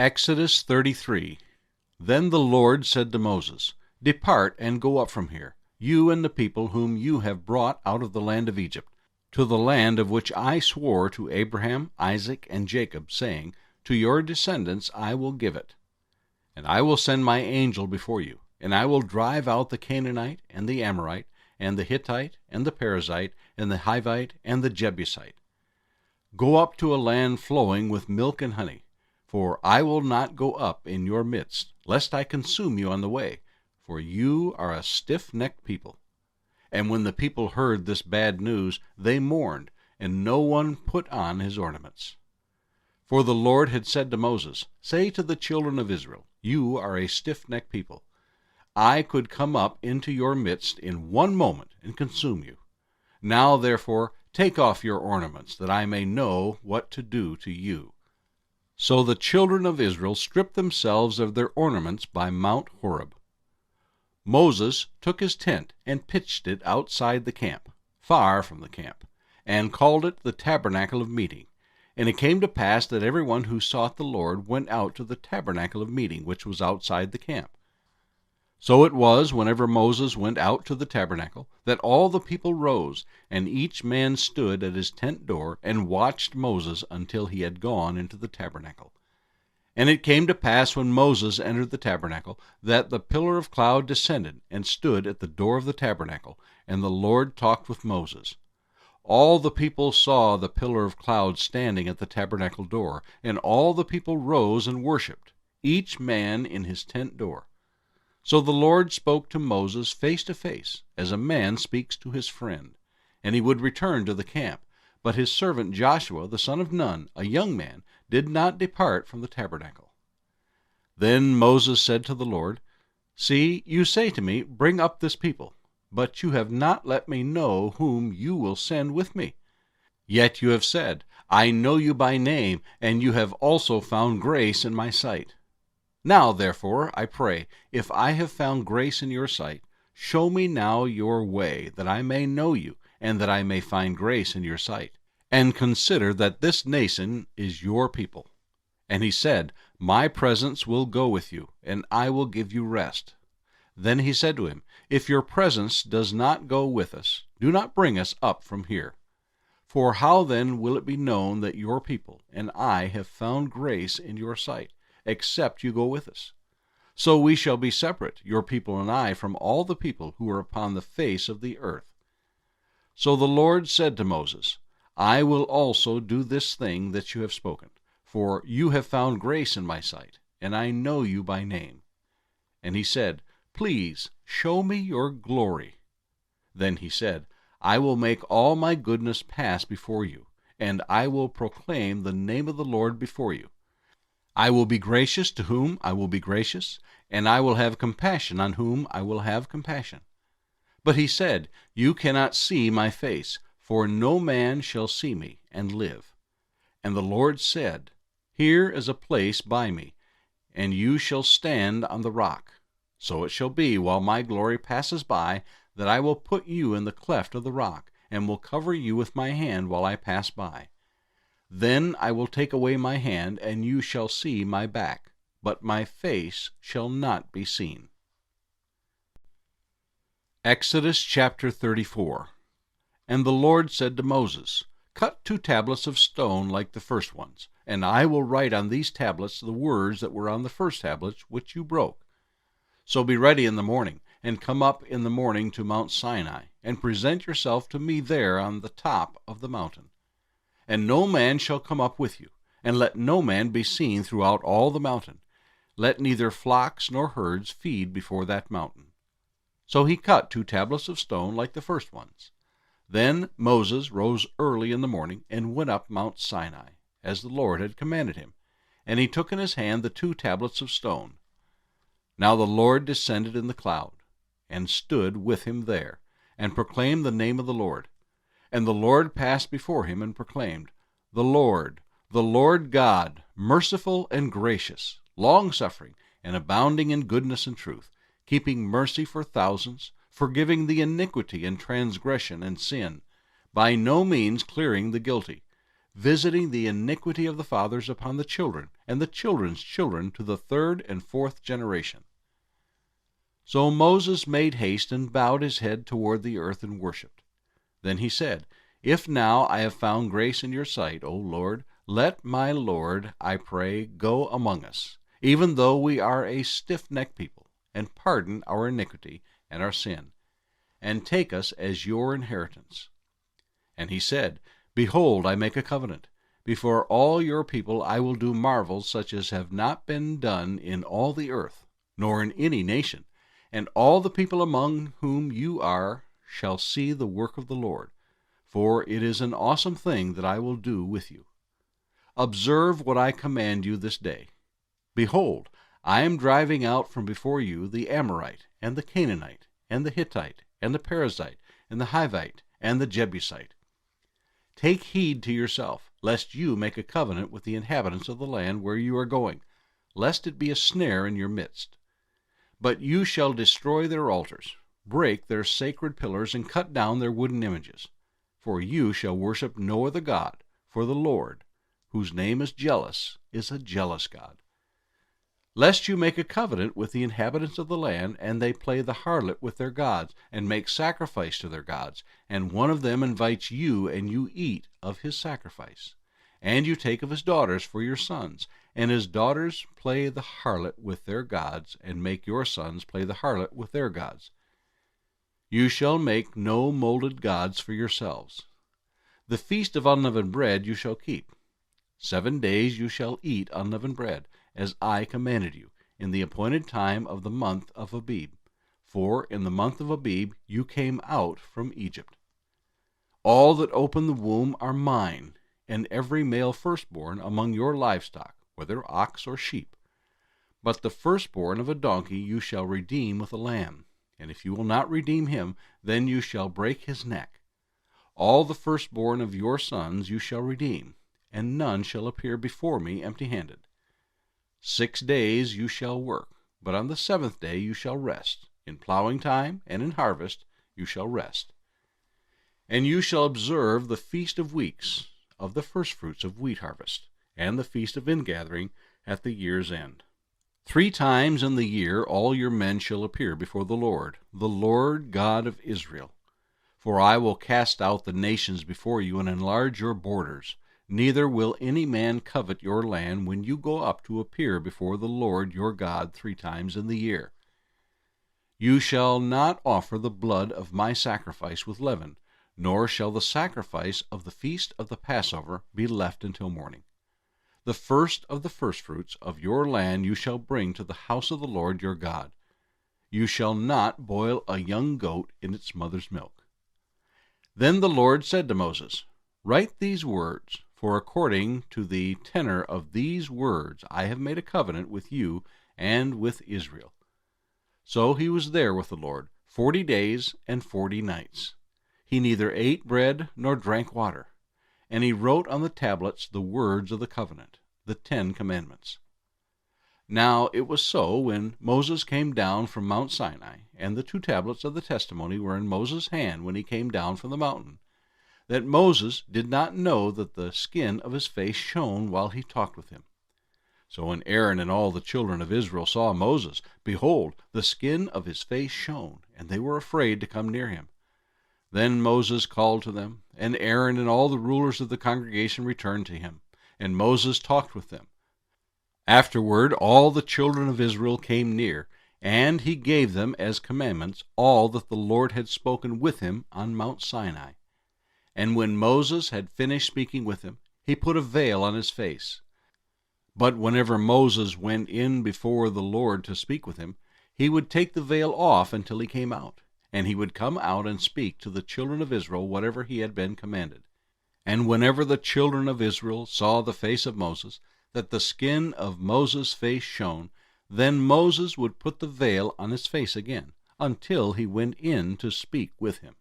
Exodus 33. Then the Lord said to Moses, Depart and go up from here, you and the people whom you have brought out of the land of Egypt, to the land of which I swore to Abraham, Isaac, and Jacob, saying, To your descendants I will give it. And I will send my angel before you, and I will drive out the Canaanite, and the Amorite, and the Hittite, and the Perizzite, and the Hivite, and the Jebusite. Go up to a land flowing with milk and honey, for I will not go up in your midst, lest I consume you on the way, for you are a stiff-necked people. And when the people heard this bad news, they mourned, and no one put on his ornaments. For the Lord had said to Moses, Say to the children of Israel, You are a stiff-necked people. I could come up into your midst in one moment and consume you. Now, therefore, take off your ornaments, that I may know what to do to you. So the children of Israel stripped themselves of their ornaments by Mount Horeb. Moses took his tent and pitched it outside the camp, far from the camp, and called it the tabernacle of meeting. And it came to pass that everyone who sought the Lord went out to the tabernacle of meeting, which was outside the camp. So it was, whenever Moses went out to the tabernacle, that all the people rose, and each man stood at his tent door, and watched Moses until he had gone into the tabernacle. And it came to pass, when Moses entered the tabernacle, that the pillar of cloud descended, and stood at the door of the tabernacle, and the Lord talked with Moses. All the people saw the pillar of cloud standing at the tabernacle door, and all the people rose and worshipped, each man in his tent door. So the Lord spoke to Moses face to face, as a man speaks to his friend. And he would return to the camp. But his servant Joshua, the son of Nun, a young man, did not depart from the tabernacle. Then Moses said to the Lord, See, you say to me, Bring up this people, but you have not let me know whom you will send with me. Yet you have said, I know you by name, and you have also found grace in my sight. Now, therefore, I pray, if I have found grace in your sight, show me now your way, that I may know you, and that I may find grace in your sight. And consider that this nation is your people. And he said, My presence will go with you, and I will give you rest. Then he said to him, If your presence does not go with us, do not bring us up from here. For how then will it be known that your people and I have found grace in your sight, except you go with us? So we shall be separate, your people and I, from all the people who are upon the face of the earth. So the Lord said to Moses, I will also do this thing that you have spoken, for you have found grace in my sight, and I know you by name. And he said, Please show me your glory. Then he said, I will make all my goodness pass before you, and I will proclaim the name of the Lord before you. I will be gracious to whom I will be gracious, and I will have compassion on whom I will have compassion. But he said, You cannot see my face, for no man shall see me and live. And the Lord said, Here is a place by me, and you shall stand on the rock. So it shall be, while my glory passes by, that I will put you in the cleft of the rock, and will cover you with my hand while I pass by. Then I will take away my hand, and you shall see my back, but my face shall not be seen. Exodus chapter 34. And the Lord said to Moses, Cut 2 tablets of stone like the first ones, and I will write on these tablets the words that were on the first tablets which you broke. So be ready in the morning, and come up in the morning to Mount Sinai, and present yourself to me there on the top of the mountain. And no man shall come up with you, and let no man be seen throughout all the mountain. Let neither flocks nor herds feed before that mountain. So he cut 2 tablets of stone like the first ones. Then Moses rose early in the morning, and went up Mount Sinai, as the Lord had commanded him. And he took in his hand the 2 tablets of stone. Now the Lord descended in the cloud, and stood with him there, and proclaimed the name of the Lord. And the Lord passed before him, and proclaimed, the Lord God, merciful and gracious, long-suffering, and abounding in goodness and truth, keeping mercy for thousands, forgiving the iniquity and transgression and sin, by no means clearing the guilty, visiting the iniquity of the fathers upon the children, and the children's children to the third and fourth generation. So Moses made haste and bowed his head toward the earth and worshipped. Then he said, If now I have found grace in your sight, O Lord, let my Lord, I pray, go among us, even though we are a stiff-necked people, and pardon our iniquity and our sin, and take us as your inheritance. And he said, Behold, I make a covenant. Before all your people I will do marvels such as have not been done in all the earth, nor in any nation, and all the people among whom you are shall see the work of the Lord, for it is an awesome thing that I will do with you. Observe what I command you this day. Behold, I am driving out from before you the Amorite, and the Canaanite, and the Hittite, and the Perizzite, and the Hivite, and the Jebusite. Take heed to yourself, lest you make a covenant with the inhabitants of the land where you are going, lest it be a snare in your midst. But you shall destroy their altars, break their sacred pillars, and cut down their wooden images. For you shall worship no other God, for the Lord, whose name is jealous, is a jealous God. Lest you make a covenant with the inhabitants of the land, and they play the harlot with their gods, and make sacrifice to their gods, and one of them invites you, and you eat of his sacrifice. And you take of his daughters for your sons, and his daughters play the harlot with their gods, and make your sons play the harlot with their gods. You shall make no molded gods for yourselves. The feast of unleavened bread you shall keep. 7 days you shall eat unleavened bread, as I commanded you, in the appointed time of the month of Abib. For in the month of Abib you came out from Egypt. All that open the womb are mine, and every male firstborn among your livestock, whether ox or sheep. But the firstborn of a donkey you shall redeem with a lamb, and if you will not redeem him, then you shall break his neck. All the firstborn of your sons you shall redeem, and none shall appear before me empty-handed. 6 days you shall work, but on the 7th day you shall rest. In plowing time and in harvest you shall rest. And you shall observe the feast of weeks, of the firstfruits of wheat harvest, and the feast of ingathering at the year's end. 3 times in the year all your men shall appear before the Lord God of Israel. For I will cast out the nations before you and enlarge your borders. Neither will any man covet your land when you go up to appear before the Lord your God 3 times in the year. You shall not offer the blood of my sacrifice with leaven, nor shall the sacrifice of the feast of the Passover be left until morning. The first of the firstfruits of your land you shall bring to the house of the Lord your God. You shall not boil a young goat in its mother's milk. Then the Lord said to Moses, Write these words, for according to the tenor of these words I have made a covenant with you and with Israel. So he was there with the Lord 40 days and 40 nights. He neither ate bread nor drank water. And he wrote on the tablets the words of the covenant, the 10 commandments. Now it was so, when Moses came down from Mount Sinai, and the 2 tablets of the testimony were in Moses' hand when he came down from the mountain, that Moses did not know that the skin of his face shone while he talked with him. So when Aaron and all the children of Israel saw Moses, behold, the skin of his face shone, and they were afraid to come near him. Then Moses called to them, and Aaron and all the rulers of the congregation returned to him, and Moses talked with them. Afterward all the children of Israel came near, and he gave them as commandments all that the Lord had spoken with him on Mount Sinai. And when Moses had finished speaking with him, he put a veil on his face. But whenever Moses went in before the Lord to speak with him, he would take the veil off until he came out, and he would come out and speak to the children of Israel whatever he had been commanded. And whenever the children of Israel saw the face of Moses, that the skin of Moses' face shone, then Moses would put the veil on his face again, until he went in to speak with him.